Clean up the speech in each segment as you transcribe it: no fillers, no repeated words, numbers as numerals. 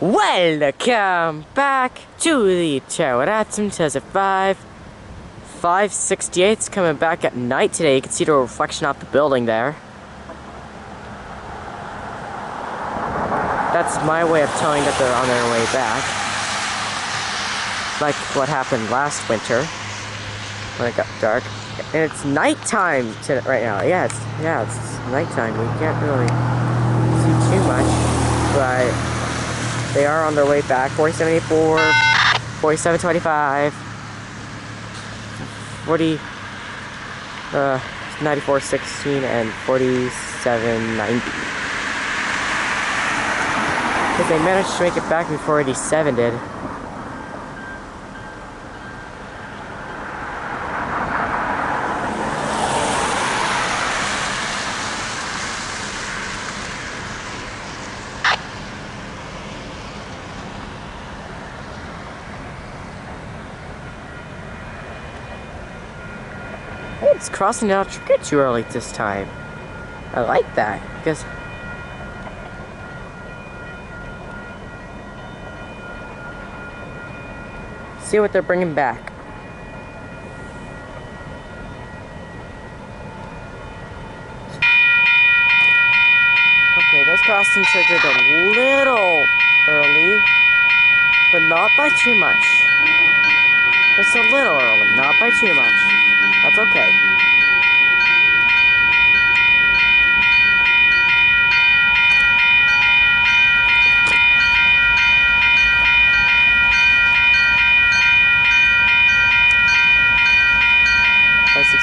Welcome back to the channel. That's 568's coming back at night today. You can see the reflection off the building there. That's my way of telling that they're on their way back. Like what happened last winter when it got dark. And it's nighttime right now. Yeah, it's nighttime. We can't really see too much, but they are on their way back. 4074, 4725, 9416, and 4790. Because they managed to make it back before 87 did. It's crossing out too early this time. I like that because see what they're bringing back. Okay, those crossings triggered a little early, but not by too much. Just a little early, not by too much. That's okay.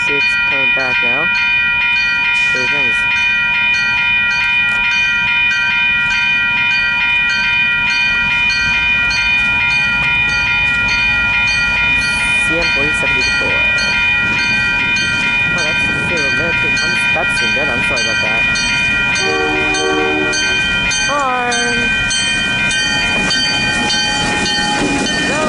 It's coming back now. Here he comes. CM 4074. Oh, that's too good. I'm sorry about that. Horn. No.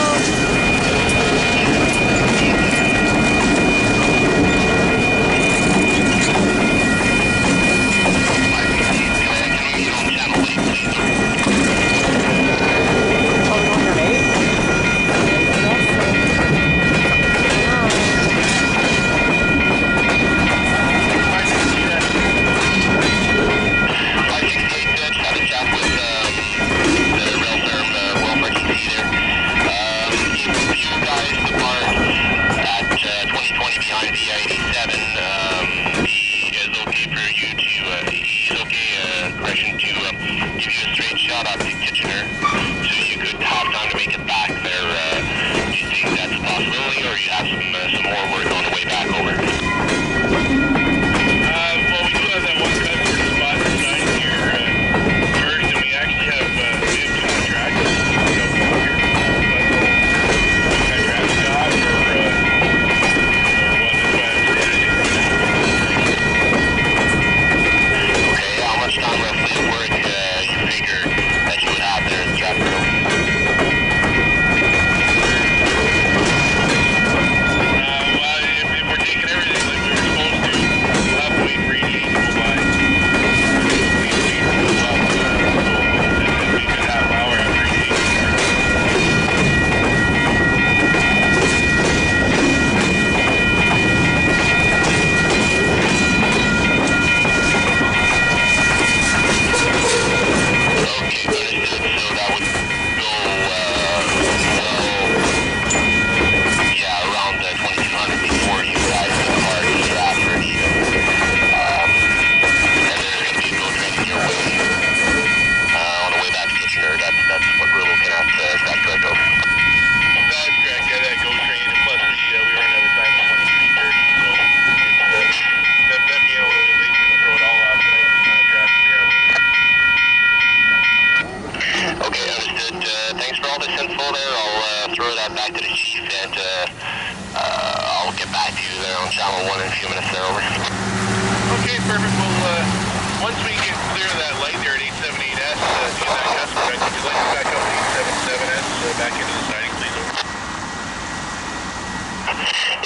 Once we get clear of that light there at 878S, do that customer, I think you'd like to back up to 877S, back into the siding, please, over.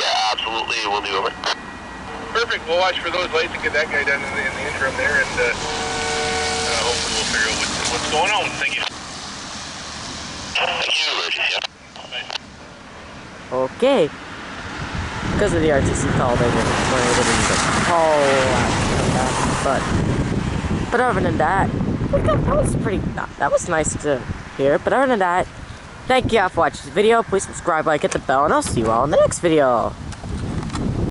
Yeah, absolutely, we'll do, over. Perfect, we'll watch for those lights and get that guy done in the interim there, and hopefully we'll figure out what's going on. Thank you. Emergency. Okay. Because of the RTC call, they weren't able to use a whole lot of that. But other than that, that was pretty. That was nice to hear. But other than that, thank you all for watching this video. Please subscribe, like, hit the bell, and I'll see you all in the next video.